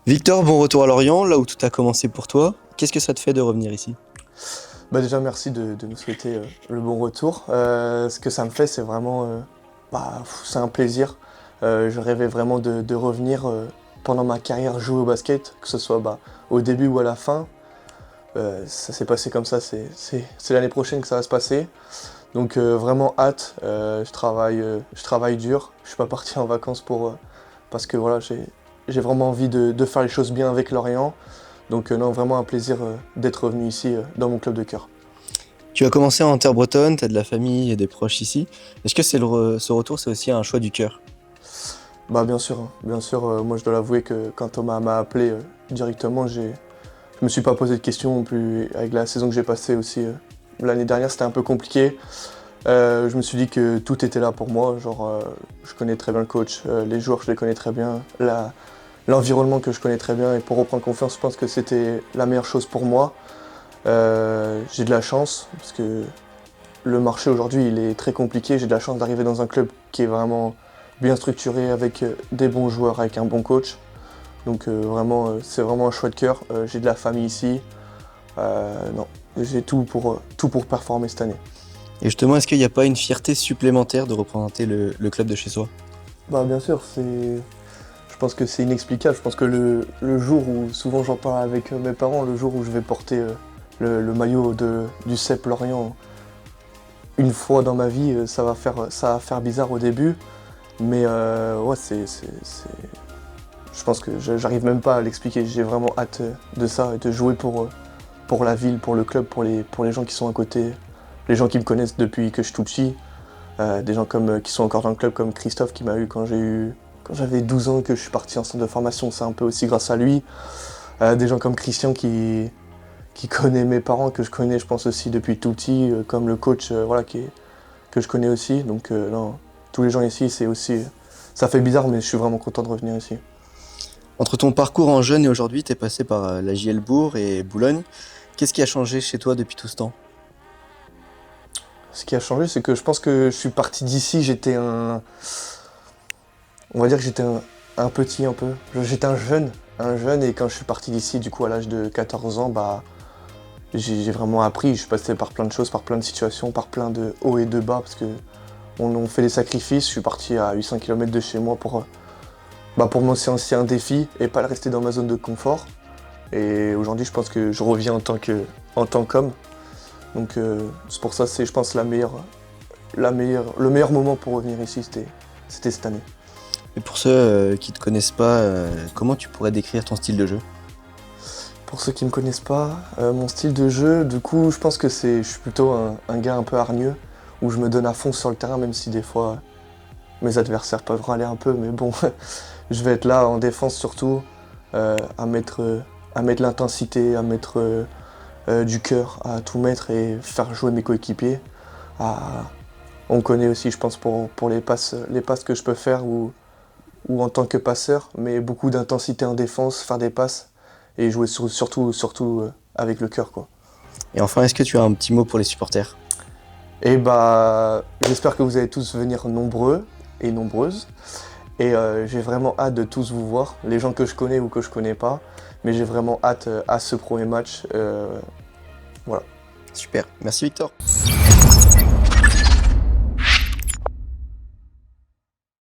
Victor, bon retour à Lorient, là où tout a commencé pour toi. Qu'est-ce que ça te fait de revenir ici? Déjà, merci de nous souhaiter le bon retour. Ce que ça me fait, c'est vraiment, c'est un plaisir. Je rêvais vraiment de revenir pendant ma carrière jouer au basket, que ce soit au début ou à la fin. Ça s'est passé comme ça, c'est l'année prochaine que ça va se passer. Donc vraiment hâte. Je travaille dur. Je suis pas parti en vacances parce que voilà, j'ai vraiment envie de faire les choses bien avec Lorient. Donc non, vraiment un plaisir d'être revenu ici dans mon club de cœur. Tu as commencé en terre bretonne, tu as de la famille et des proches ici. Est-ce que ce retour, c'est aussi un choix du cœur? Bah bien sûr, hein. Bien sûr, moi je dois l'avouer que quand Thomas m'a appelé directement, je me suis pas posé de questions. Plus avec la saison que j'ai passée aussi l'année dernière, c'était un peu compliqué. Je me suis dit que tout était là pour moi. Je connais très bien le coach, les joueurs, je les connais très bien, l'environnement que je connais très bien. Et pour reprendre confiance, je pense que c'était la meilleure chose pour moi. J'ai de la chance parce que le marché aujourd'hui il est très compliqué. J'ai de la chance d'arriver dans un club qui est vraiment bien structuré avec des bons joueurs, avec un bon coach. Donc vraiment, c'est vraiment un choix de cœur. J'ai de la famille ici. Non, j'ai tout pour performer cette année. Et justement, est-ce qu'il n'y a pas une fierté supplémentaire de représenter le club de chez soi? Bah bien sûr, je pense que c'est inexplicable. Je pense que le jour où, souvent j'en parle avec mes parents, le jour où je vais porter le maillot du CEP Lorient une fois dans ma vie, ça va faire bizarre au début. Mais ouais, je pense que j'arrive même pas à l'expliquer. J'ai vraiment hâte de ça et de jouer pour la ville, pour le club, pour les gens qui sont à côté, les gens qui me connaissent depuis que je suis tout petit. Des gens qui sont encore dans le club comme Christophe qui m'a eu quand j'avais 12 ans que je suis parti en centre de formation, c'est un peu aussi grâce à lui. Des gens comme Christian qui connaît mes parents, que je connais je pense aussi depuis tout petit, comme le coach que je connais aussi. Donc non, tous les gens ici, c'est aussi. Ça fait bizarre mais je suis vraiment content de revenir ici. Entre ton parcours en jeune et aujourd'hui, tu es passé par la JL Bourg et Boulogne. Qu'est-ce qui a changé chez toi depuis tout ce temps? Ce qui a changé, c'est que je pense que je suis parti d'ici, on va dire que j'étais un petit un peu. J'étais un jeune, et quand je suis parti d'ici, du coup à l'âge de 14 ans, j'ai vraiment appris. Je suis passé par plein de choses, par plein de situations, par plein de hauts et de bas, parce que on fait des sacrifices. Je suis parti à 800 km de chez moi pour me lancer aussi un défi et pas rester dans ma zone de confort. Et aujourd'hui, je pense que je reviens en tant qu'homme. Donc c'est pour ça, c'est je pense le meilleur moment pour revenir ici, c'était cette année. Et pour ceux qui te connaissent pas, comment tu pourrais décrire ton style de jeu? Pour ceux qui me connaissent pas, mon style de jeu, du coup, je pense que je suis plutôt un gars un peu hargneux, où je me donne à fond sur le terrain, même si des fois mes adversaires peuvent râler un peu, mais bon, je vais être là en défense surtout, à mettre l'intensité, à mettre du cœur, à tout mettre et faire jouer mes coéquipiers. À- On me connaît aussi, je pense, pour les passes que je peux faire ou en tant que passeur, mais beaucoup d'intensité en défense, faire des passes et jouer surtout avec le cœur, quoi. Et enfin, est-ce que tu as un petit mot pour les supporters? Et j'espère que vous allez tous venir nombreux et nombreuses. Et j'ai vraiment hâte de tous vous voir, les gens que je connais ou que je connais pas. Mais j'ai vraiment hâte à ce premier match. Voilà. Super, merci Victor.